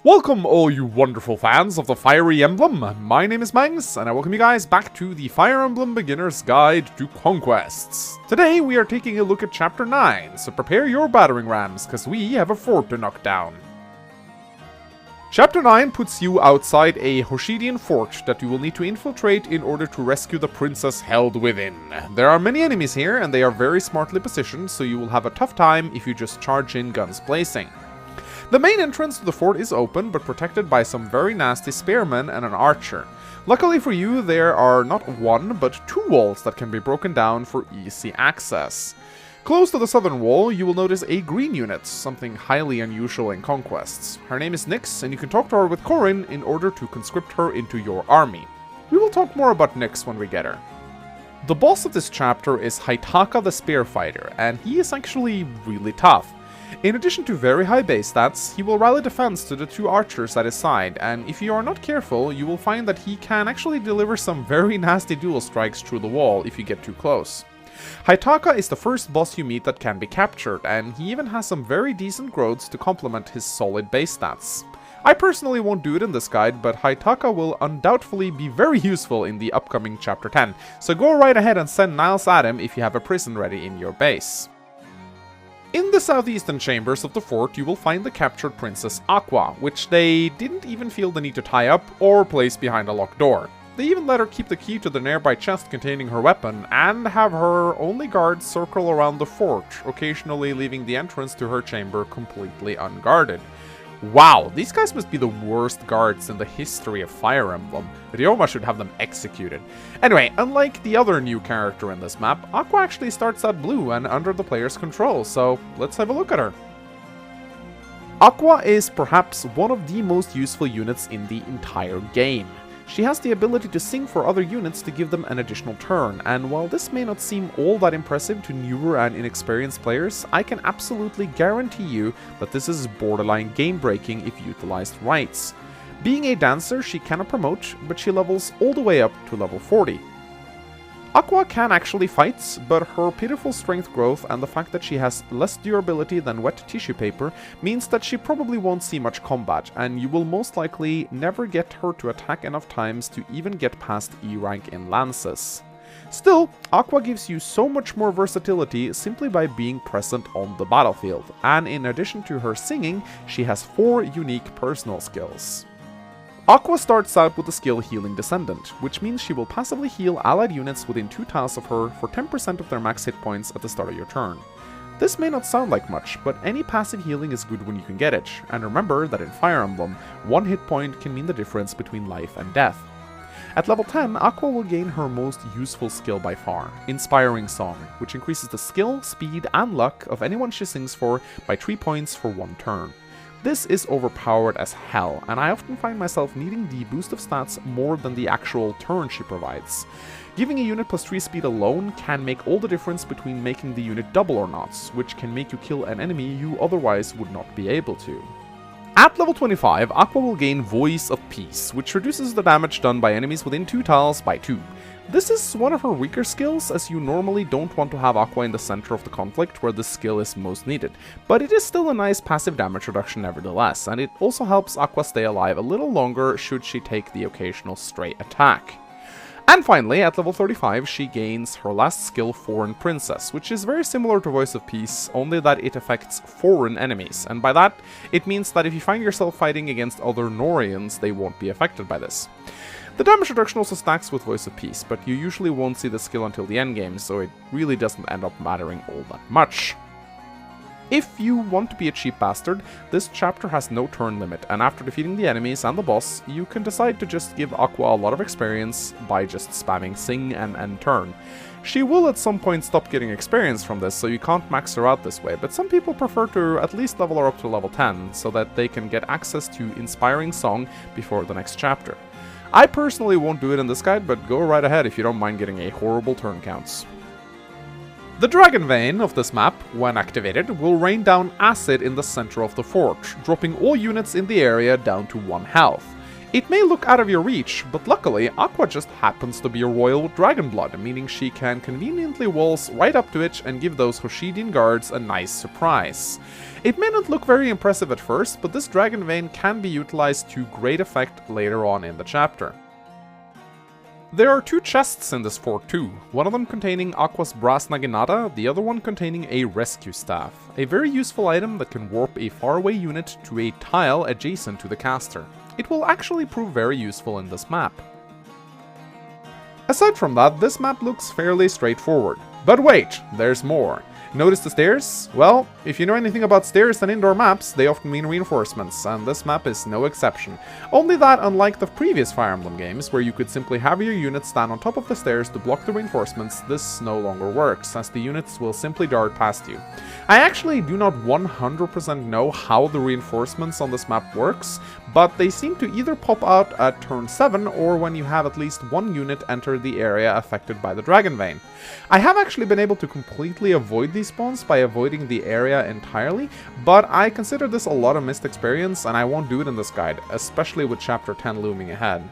Welcome all you wonderful fans of the Fire Emblem. My name is Mangs, and I welcome you guys back to the Fire Emblem Beginner's Guide to Conquests. Today we are taking a look at Chapter 9, so prepare your battering rams, cause we have a fort to knock down. Chapter 9 puts you outside a Hoshidian fort that you will need to infiltrate in order to rescue the princess held within. There are many enemies here, and they are very smartly positioned, so you will have a tough time if you just charge in guns blazing. The main entrance to the fort is open, but protected by some very nasty spearmen and an archer. Luckily for you, there are not one, but two walls that can be broken down for easy access. Close to the southern wall, you will notice a green unit, something highly unusual in Conquests. Her name is Nyx, and you can talk to her with Corin in order to conscript her into your army. We will talk more about Nyx when we get her. The boss of this chapter is Haitaka the Spearfighter, and he is actually really tough. In addition to very high base stats, he will rally defense to the two archers at his side, and if you are not careful, you will find that he can actually deliver some very nasty dual strikes through the wall if you get too close. Haitaka is the first boss you meet that can be captured, and he even has some very decent growths to complement his solid base stats. I personally won't do it in this guide, but Haitaka will undoubtedly be very useful in the upcoming Chapter 10, so go right ahead and send Niles at him if you have a prison ready in your base. In the southeastern chambers of the fort, you will find the captured Princess Aqua, which they didn't even feel the need to tie up or place behind a locked door. They even let her keep the key to the nearby chest containing her weapon, and have her only guards circle around the fort, occasionally leaving the entrance to her chamber completely unguarded. Wow, these guys must be the worst guards in the history of Fire Emblem. Ryoma should have them executed. Anyway, unlike the other new character in this map, Aqua actually starts out blue and under the player's control, so let's have a look at her. Aqua is perhaps one of the most useful units in the entire game. She has the ability to sing for other units to give them an additional turn, and while this may not seem all that impressive to newer and inexperienced players, I can absolutely guarantee you that this is borderline game-breaking if utilized right. Being a dancer, she cannot promote, but she levels all the way up to level 40. Aqua can actually fight, but her pitiful strength growth and the fact that she has less durability than wet tissue paper means that she probably won't see much combat, and you will most likely never get her to attack enough times to even get past E rank in lances. Still, Aqua gives you so much more versatility simply by being present on the battlefield, and in addition to her singing, she has 4 unique personal skills. Aqua starts out with the skill Healing Descendant, which means she will passively heal allied units within 2 tiles of her for 10% of their max hit points at the start of your turn. This may not sound like much, but any passive healing is good when you can get it, and remember that in Fire Emblem, 1 hit point can mean the difference between life and death. At level 10, Aqua will gain her most useful skill by far, Inspiring Song, which increases the skill, speed, and luck of anyone she sings for by 3 points for 1 turn. This is overpowered as hell, and I often find myself needing the boost of stats more than the actual turn she provides. Giving a unit plus 3 speed alone can make all the difference between making the unit double or not, which can make you kill an enemy you otherwise would not be able to. At level 25, Aqua will gain Voice of Peace, which reduces the damage done by enemies within 2 tiles by 2. This is one of her weaker skills, as you normally don't want to have Aqua in the center of the conflict where this skill is most needed, but it is still a nice passive damage reduction nevertheless, and it also helps Aqua stay alive a little longer should she take the occasional stray attack. And finally, at level 35, she gains her last skill, Foreign Princess, which is very similar to Voice of Peace, only that it affects foreign enemies, and by that, it means that if you find yourself fighting against other Norians, they won't be affected by this. The damage reduction also stacks with Voice of Peace, but you usually won't see the skill until the endgame, so it really doesn't end up mattering all that much. If you want to be a cheap bastard, this chapter has no turn limit, and after defeating the enemies and the boss, you can decide to just give Aqua a lot of experience by just spamming Sing and End Turn. She will at some point stop getting experience from this, so you can't max her out this way, but some people prefer to at least level her up to level 10, so that they can get access to Inspiring Song before the next chapter. I personally won't do it in this guide, but go right ahead if you don't mind getting a horrible turn counts. The Dragon Vein of this map, when activated, will rain down acid in the center of the fort, dropping all units in the area down to 1 health. It may look out of your reach, but luckily Aqua just happens to be a royal with dragon blood, meaning she can conveniently waltz right up to it and give those Hoshidian guards a nice surprise. It may not look very impressive at first, but this dragon vein can be utilized to great effect later on in the chapter. There are 2 chests in this fort too, one of them containing Aqua's brass naginata, the other one containing a rescue staff, a very useful item that can warp a faraway unit to a tile adjacent to the caster. It will actually prove very useful in this map. Aside from that, this map looks fairly straightforward. But wait, there's more. Notice the stairs? Well, if you know anything about stairs and indoor maps, they often mean reinforcements, and this map is no exception. Only that, unlike the previous Fire Emblem games, where you could simply have your units stand on top of the stairs to block the reinforcements, this no longer works, as the units will simply dart past you. I actually do not 100% know how the reinforcements on this map works, but they seem to either pop out at turn 7 or when you have at least one unit enter the area affected by the Dragon Vein. I have actually been able to completely avoid these spawns by avoiding the area entirely, but I consider this a lot of missed experience and I won't do it in this guide, especially with chapter 10 looming ahead.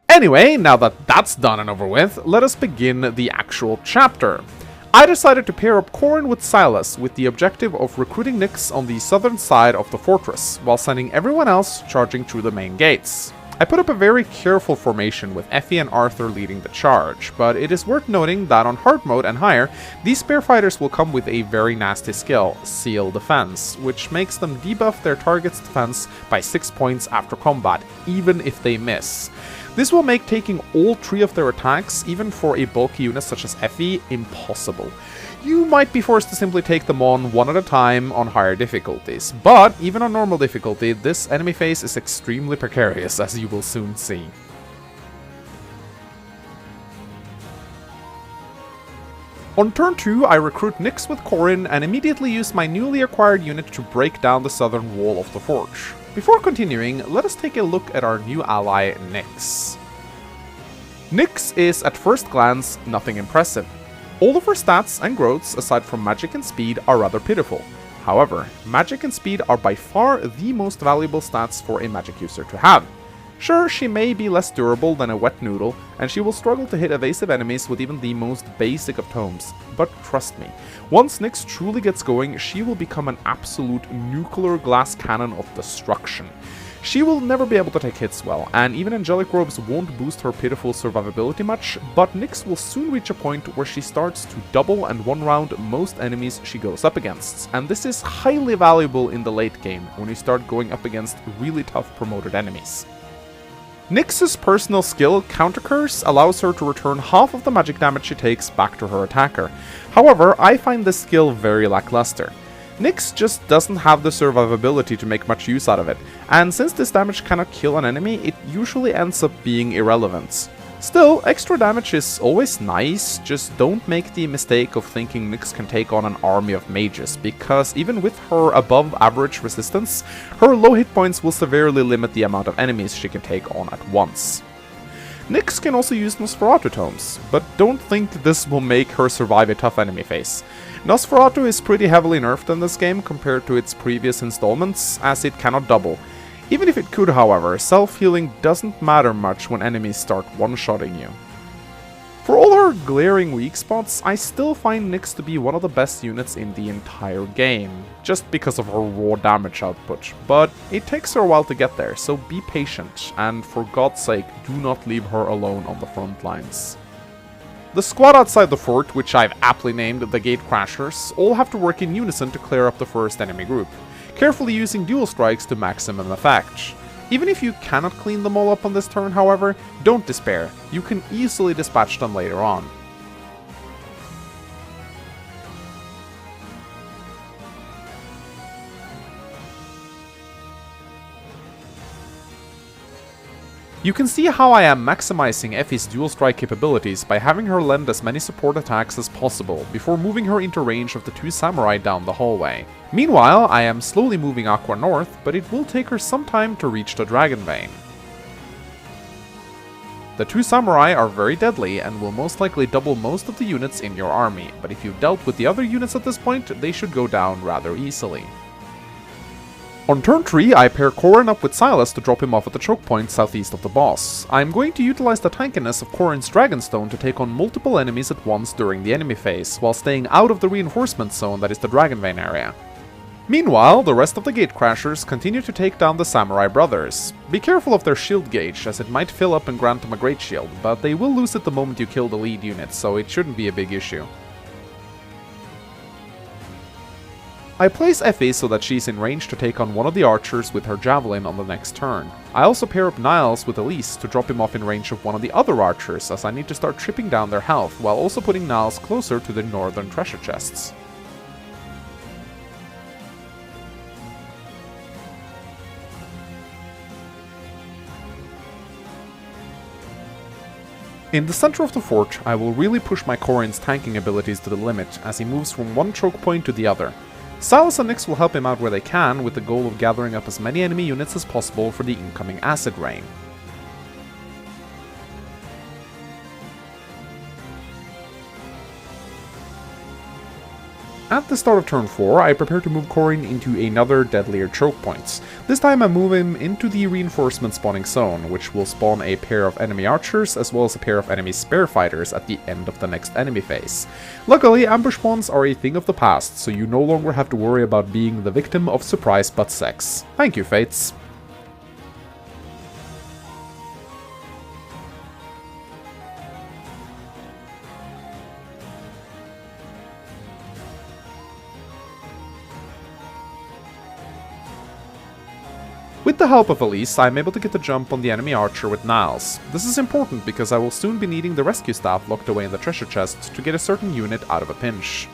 Anyway, now that that's done and over with, let us begin the actual chapter. I decided to pair up Corrin with Silas with the objective of recruiting Nyx on the southern side of the fortress, while sending everyone else charging through the main gates. I put up a very careful formation with Effie and Arthur leading the charge, but it is worth noting that on hard mode and higher, these spear fighters will come with a very nasty skill, Seal Defense, which makes them debuff their target's defense by 6 points after combat, even if they miss. This will make taking all 3 of their attacks, even for a bulky unit such as Effie, impossible. You might be forced to simply take them on one at a time on higher difficulties, but even on normal difficulty, this enemy phase is extremely precarious, as you will soon see. On turn 2, I recruit Nyx with Corrin and immediately use my newly acquired unit to break down the southern wall of the fort. Before continuing, let us take a look at our new ally, Nyx. Nyx is, at first glance, nothing impressive. All of her stats and growths, aside from magic and speed, are rather pitiful. However, magic and speed are by far the most valuable stats for a magic user to have. Sure, she may be less durable than a wet noodle, and she will struggle to hit evasive enemies with even the most basic of tomes, but trust me, once Nyx truly gets going, she will become an absolute nuclear glass cannon of destruction. She will never be able to take hits well, and even angelic robes won't boost her pitiful survivability much, but Nyx will soon reach a point where she starts to double and one-round most enemies she goes up against, and this is highly valuable in the late game, when you start going up against really tough promoted enemies. Nyx's personal skill, Counter Curse, allows her to return half of the magic damage she takes back to her attacker. However, I find this skill very lackluster. Nyx just doesn't have the survivability to make much use out of it, and since this damage cannot kill an enemy, it usually ends up being irrelevant. Still, extra damage is always nice, just don't make the mistake of thinking Nyx can take on an army of mages, because even with her above average resistance, her low hit points will severely limit the amount of enemies she can take on at once. Nyx can also use Nosferatu tomes, but don't think this will make her survive a tough enemy phase. Nosferatu is pretty heavily nerfed in this game compared to its previous installments, as it cannot double. Even if it could, however, self-healing doesn't matter much when enemies start one-shotting you. For all her glaring weak spots, I still find Nyx to be one of the best units in the entire game, just because of her raw damage output, but it takes her a while to get there, so be patient, and for God's sake, do not leave her alone on the front lines. The squad outside the fort, which I've aptly named the Gate Crashers, all have to work in unison to clear up the first enemy group, carefully using dual strikes to maximum effect. Even if you cannot clean them all up on this turn, however, don't despair, you can easily dispatch them later on. You can see how I am maximizing Effie's dual strike capabilities by having her lend as many support attacks as possible before moving her into range of the 2 samurai down the hallway. Meanwhile, I am slowly moving Aqua north, but it will take her some time to reach the Dragon Vein. The 2 samurai are very deadly and will most likely double most of the units in your army, but if you've dealt with the other units at this point, they should go down rather easily. On turn 3, I pair Corrin up with Silas to drop him off at the choke point southeast of the boss. I'm going to utilize the tankiness of Corrin's Dragonstone to take on multiple enemies at once during the enemy phase, while staying out of the reinforcement zone that is the Dragon Vein area. Meanwhile, the rest of the Gatecrashers continue to take down the Samurai Brothers. Be careful of their shield gauge, as it might fill up and grant them a great shield, but they will lose it the moment you kill the lead unit, so it shouldn't be a big issue. I place Effie so that she's in range to take on one of the archers with her javelin on the next turn. I also pair up Niles with Elise to drop him off in range of one of the other archers, as I need to start tripping down their health, while also putting Niles closer to the northern treasure chests. In the center of the fort, I will really push my Corrin's tanking abilities to the limit, as he moves from one choke point to the other. Silas and Nyx will help him out where they can, with the goal of gathering up as many enemy units as possible for the incoming acid rain. At the start of turn 4, I prepare to move Corrin into another deadlier choke points. This time I move him into the reinforcement spawning zone, which will spawn a pair of enemy archers as well as a pair of enemy spear fighters at the end of the next enemy phase. Luckily, ambush spawns are a thing of the past, so you no longer have to worry about being the victim of surprise butt sex. Thank you, Fates. With the help of Elise, I'm able to get the jump on the enemy archer with Niles. This is important because I will soon be needing the rescue staff locked away in the treasure chest to get a certain unit out of a pinch.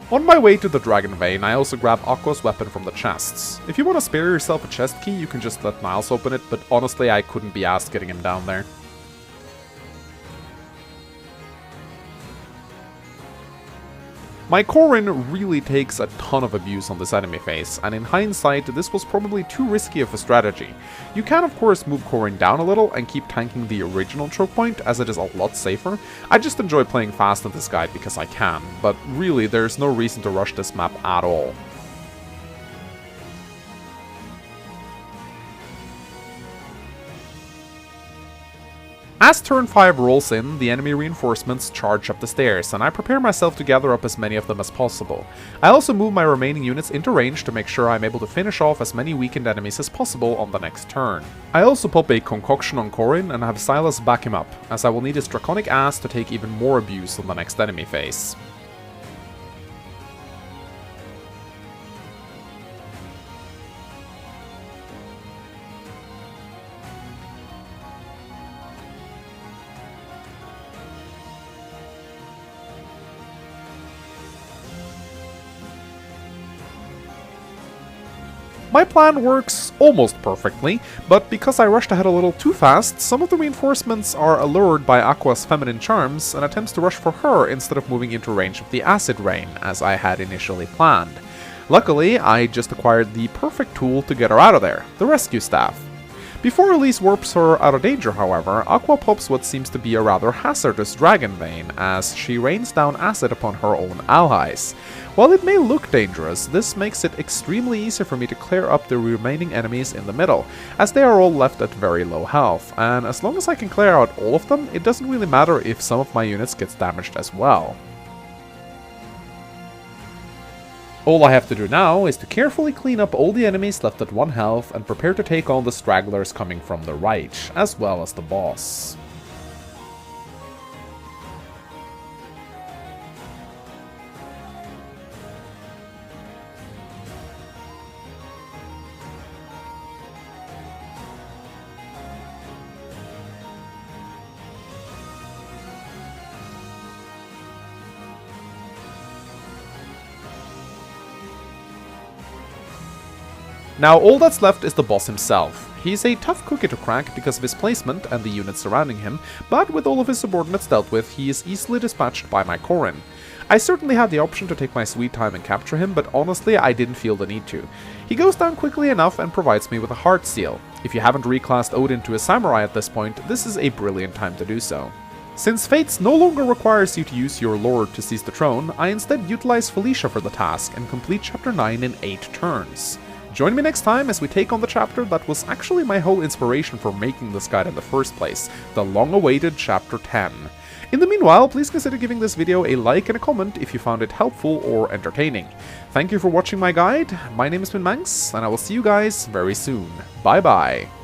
On my way to the Dragon Vein, I also grab Aqua's weapon from the chests. If you want to spare yourself a chest key, you can just let Niles open it, but honestly I couldn't be asked getting him down there. My Corrin really takes a ton of abuse on this enemy phase, and in hindsight, this was probably too risky of a strategy. You can of course move Corrin down a little and keep tanking the original choke point, as it is a lot safer. I just enjoy playing fast in this guide because I can, but really there's no reason to rush this map at all. As turn 5 rolls in, the enemy reinforcements charge up the stairs, and I prepare myself to gather up as many of them as possible. I also move my remaining units into range to make sure I'm able to finish off as many weakened enemies as possible on the next turn. I also pop a concoction on Corrin and have Silas back him up, as I will need his draconic ass to take even more abuse on the next enemy phase. My plan works almost perfectly, but because I rushed ahead a little too fast, some of the reinforcements are allured by Aqua's feminine charms and attempts to rush for her instead of moving into range of the acid rain, as I had initially planned. Luckily, I just acquired the perfect tool to get her out of there, the rescue staff. Before Elise warps her out of danger, however, Aqua pops what seems to be a rather hazardous dragon vein, as she rains down acid upon her own allies. While it may look dangerous, this makes it extremely easy for me to clear up the remaining enemies in the middle, as they are all left at very low health, and as long as I can clear out all of them, it doesn't really matter if some of my units gets damaged as well. All I have to do now is to carefully clean up all the enemies left at 1 health and prepare to take on the stragglers coming from the right, as well as the boss. Now all that's left is the boss himself. He's a tough cookie to crack because of his placement and the units surrounding him, but with all of his subordinates dealt with, he is easily dispatched by my Corrin. I certainly had the option to take my sweet time and capture him, but honestly I didn't feel the need to. He goes down quickly enough and provides me with a heart seal. If you haven't reclassed Odin to a samurai at this point, this is a brilliant time to do so. Since Fates no longer requires you to use your lord to seize the throne, I instead utilize Felicia for the task and complete chapter 9 in 8 turns. Join me next time as we take on the chapter that was actually my whole inspiration for making this guide in the first place, the long-awaited Chapter 10. In the meanwhile, please consider giving this video a like and a comment if you found it helpful or entertaining. Thank you for watching my guide, my name has been Manx, and I will see you guys very soon. Bye bye!